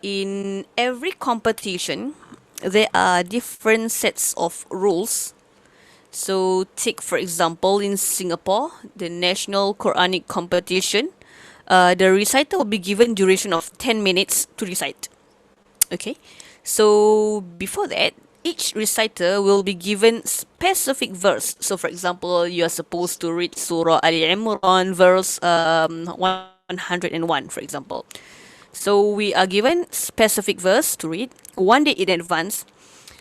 in every competition, there are different sets of rules. So take for example in Singapore, the National Quranic competition, the reciter will be given duration of 10 minutes to recite. Okay, so before that, each reciter will be given specific verse. So for example, you are supposed to read Surah Ali Imran verse 101, for example. So we are given specific verse to read one day in advance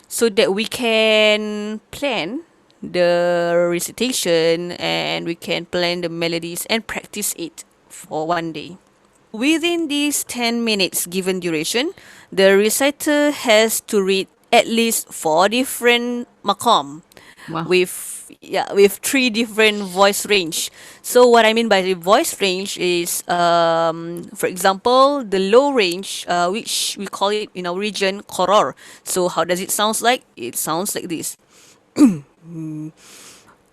so that we can plan the recitation and we can plan the melodies and practice it for one day. Within these 10 minutes given duration, the reciter has to read at least 4 different maqam Wow. with 3 different voice range. So what I mean by the voice range is, for example, the low range, which we call it in our region koror. So how does it sound like? It sounds like this.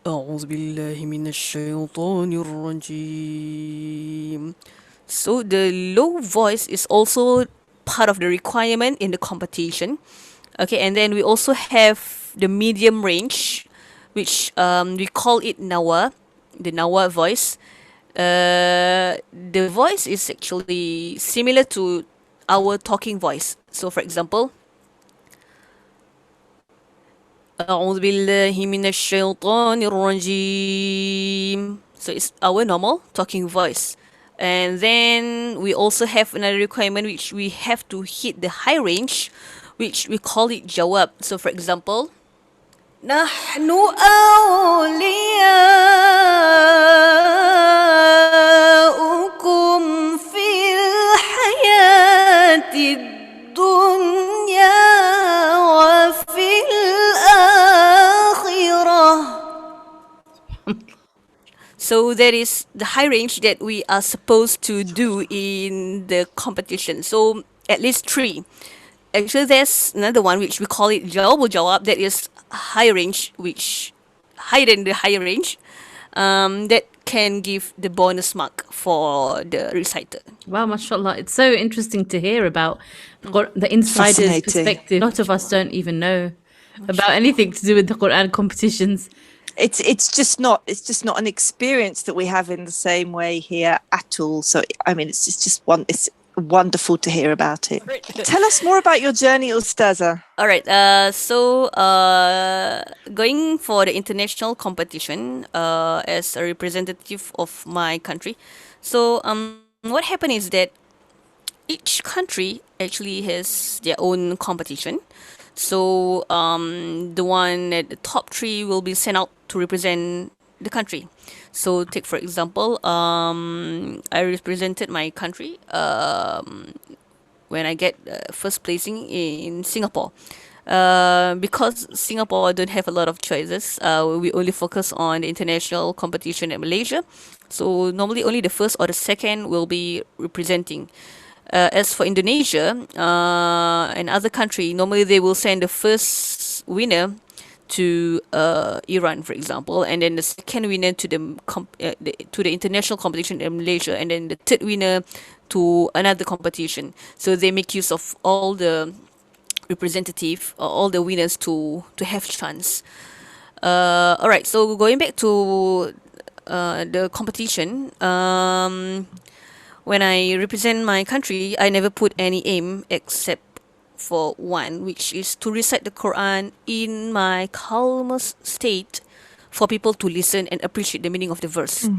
أعوذ بالله من الشيطان الرجيم. So the low voice is also part of the requirement in the competition. Okay, and then we also have the medium range, which we call it nawa, the nawa voice. The voice is actually similar to our talking voice. So for example, أعوذ بالله من الشيطان الرجيم. So it's our normal talking voice. And then we also have another requirement which we have to hit the high range, which we call it jawab. So for example, نحن أولياؤكم في الحياة الدنيا وفي الآخرة. So that is the high range that we are supposed to do in the competition. So at least 3. Actually, there's another one which we call it Jawabul Jawab, that is high range, which higher than the higher range, that can give the bonus mark for the reciter. Wow, mashallah. It's so interesting to hear about the insider's Fascinating. perspective. A lot of us don't even know about anything to do with the Quran competitions. It's just not an experience that we have in the same way here at all. So I mean, it's wonderful to hear about it. Tell us more about your journey, Ustaza. All right. So going for the international competition as a representative of my country. So what happened is that each country actually has their own competition. So the one at the top 3 will be sent out to represent the country. So take for example, I represented my country when I get first placing in Singapore. Because Singapore don't have a lot of choices, we only focus on the international competition in Malaysia. So normally only the first or the second will be representing. As for Indonesia and other country, normally they will send the first winner to Iran, for example, and then the second winner to the international competition in Malaysia, and then the third winner to another competition. So they make use of all the representative, all the winners to have chance. All right. So going back to the competition. When I represent my country, I never put any aim except for one, which is to recite the Quran in my calmest state for people to listen and appreciate the meaning of the verse.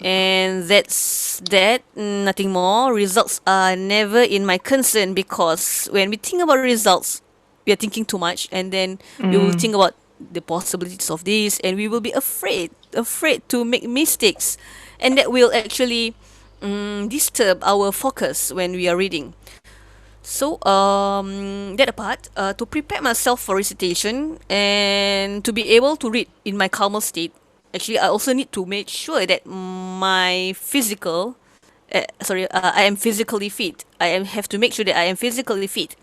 And that's that, nothing more. Results are never in my concern, because when we think about results, we are thinking too much, and then we will think about the possibilities of this, and we will be afraid to make mistakes, and that will actually disturb our focus when we are reading. So that apart, to prepare myself for recitation and to be able to read in my calmer state, actually I also need to make sure that my physical, I am physically fit. Have to make sure that I am physically fit.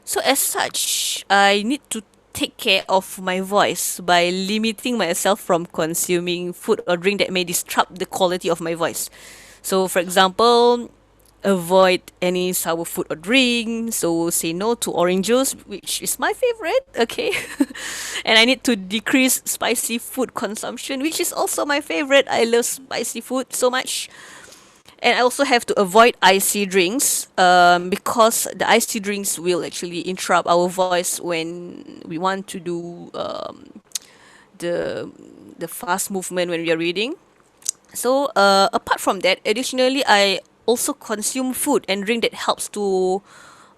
So as such, I need to take care of my voice by limiting myself from consuming food or drink that may disrupt the quality of my voice. So for example, avoid any sour food or drink. So say no to orange juice, which is my favorite. Okay, and I need to decrease spicy food consumption, which is also my favorite. I love spicy food so much. And I also have to avoid icy drinks because the icy drinks will actually interrupt our voice when we want to do the the fast movement when we are reading. So apart from that, additionally, I also consume food and drink that helps to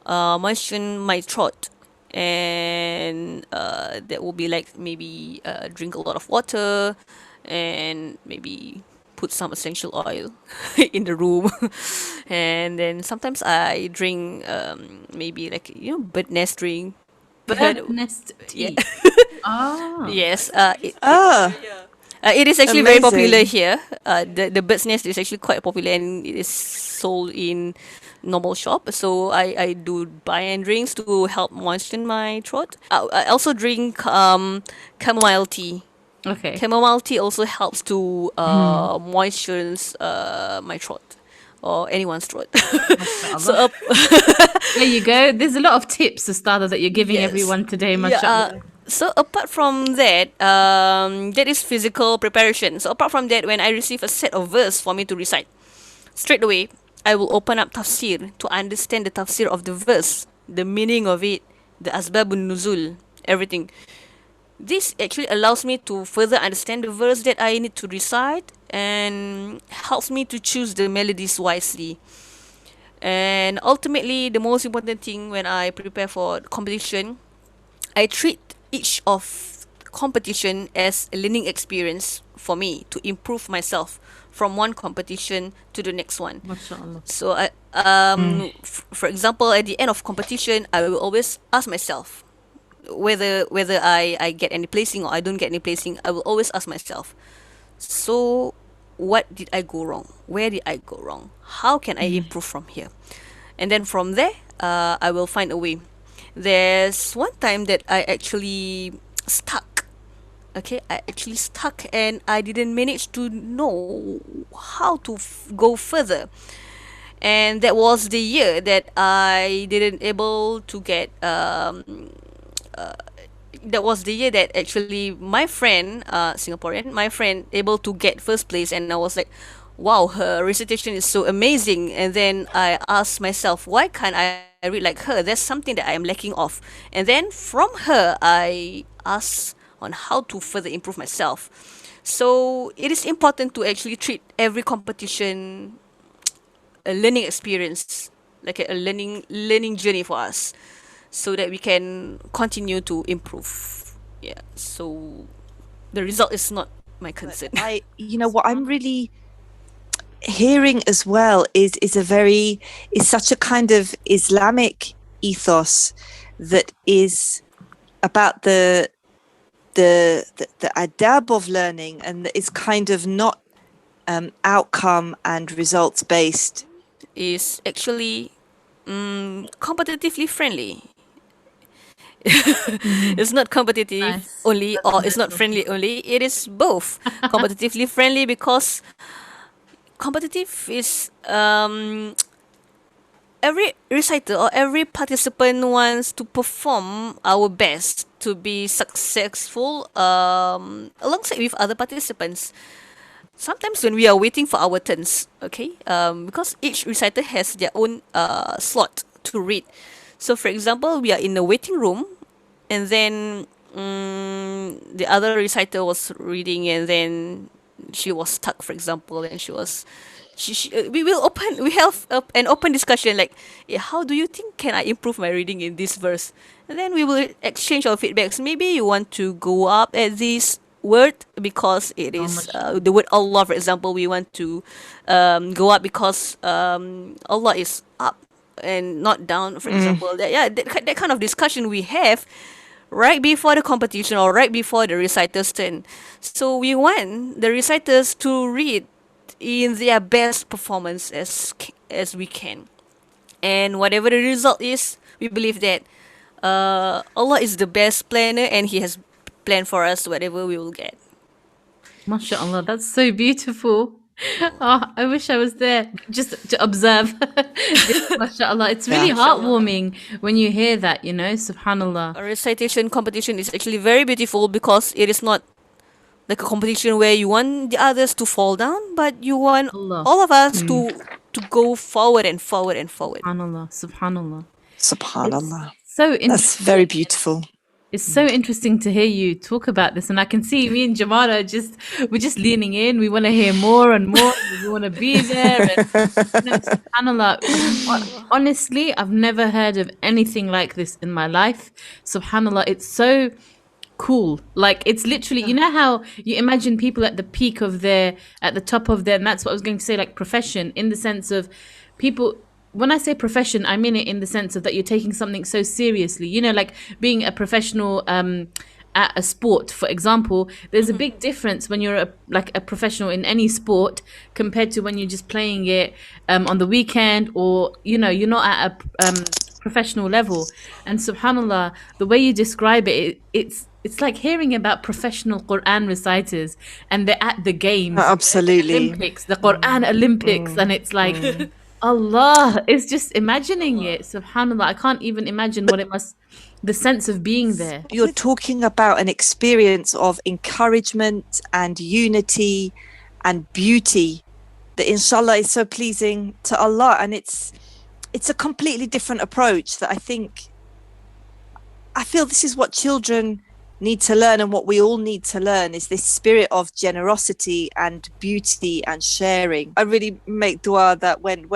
moisten my throat. And that will be like maybe drink a lot of water and maybe put some essential oil in the room. And then sometimes I drink maybe like, bird nest drink. Bird nest Yeah. tea. Oh. Yes. Ah, It is actually very popular amazing. here. The bird's nest is actually quite popular and it is sold in normal shop. So I do buy and drinks to help moisten my throat. I also drink chamomile tea. Okay. Chamomile tea also helps to moisturize my throat or anyone's throat. So MashaAllah. There you go. There's a lot of tips, Ustadha, that you're giving yes. everyone today, Yeah. mashallah. So apart from that, that is physical preparation. So apart from that, when I receive a set of verse for me to recite, straight away I will open up tafsir to understand the tafsir of the verse, the meaning of it, the asbabun nuzul, everything. This actually allows me to further understand the verse that I need to recite and helps me to choose the melodies wisely. And ultimately, the most important thing when I prepare for competition, I treat each of competition as a learning experience for me to improve myself from one competition to the next one. MashaAllah. So for example, at the end of competition, I will always ask myself whether I get any placing or I don't get any placing. I will always ask myself, so what did I go wrong? Where did I go wrong? How can I improve from here? And then from there, I will find a way. There's one time that I actually stuck. Okay, I actually stuck and I didn't manage to know how to go further. And that was the year that I didn't able to get that was the year that actually my friend, Singaporean, my friend able to get first place, and I was like, wow, her recitation is so amazing. And then I asked myself, why can't I read like her? There's something that I am lacking of. And then from her, I asked on how to further improve myself. So it is important to actually treat every competition a learning experience, like a learning journey for us, so that we can continue to improve. Yeah. So the result is not my concern. What I'm really hearing as well is such a kind of Islamic ethos that is about the adab of learning, and that is kind of not outcome and results based. Is actually competitively friendly. It's not competitive Nice. only, That's or it's not beautiful. friendly only. It is both. Competitively friendly because competitive is every reciter or every participant wants to perform our best to be successful alongside with other participants. Sometimes when we are waiting for our turns, okay, because each reciter has their own slot to read. So, for example, we are in the waiting room, and then the other reciter was reading, and then she was stuck, for example, and we have an open discussion like, yeah, how do you think can I improve my reading in this verse? And then we will exchange our feedbacks. Maybe you want to go up at this word because it Oh, is mashallah. the word Allah, for example. We want to go up because Allah is up and not down, for example. That kind of discussion we have right before the competition or right before the reciter's turn. So we want the reciters to read in their best performance as we can. And whatever the result is, we believe that Allah is the best planner and He has planned for us whatever we will get. MashaAllah. That's so beautiful. Oh, I wish I was there just to observe. MashaAllah. It's really heartwarming when you hear that, you know, subhanallah. A recitation competition is actually very beautiful because it is not like a competition where you want the others to fall down, but you want Allah. all of us to go forward and forward and forward. Subhanallah. Subhanallah. Subhanallah. So That's interesting. very beautiful. It's so interesting to hear you talk about this, and I can see me and Jumana we're just leaning in. We want to hear more and more. We want to be there. And, you know, subhanallah. Honestly, I've never heard of anything like this in my life. Subhanallah, it's so cool. Like, it's literally, you know how you imagine people at the peak of at the top of their, and that's what I was going to say, like profession, in the sense of people. When I say profession, I mean it in the sense of that you're taking something so seriously. You know, like being a professional at a sport, for example. There's a big difference when you're a professional in any sport compared to when you're just playing it on the weekend, or you know, you're not at a professional level. And subhanallah, the way you describe it's like hearing about professional Qur'an reciters, and they're at the games, Absolutely. Olympics, the Qur'an Olympics, and it's like, Allah, it's just imagining it. Subhanallah, I can't even imagine what it must, the sense of being there. You're talking about an experience of encouragement and unity and beauty that inshallah is so pleasing to Allah, and it's a completely different approach that I feel this is what children need to learn, and what we all need to learn is this spirit of generosity and beauty and sharing. I really make dua that when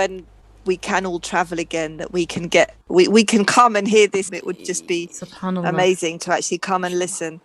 we can all travel again, that we can we can come and hear this. It would just be Subhanallah. amazing to actually come and listen.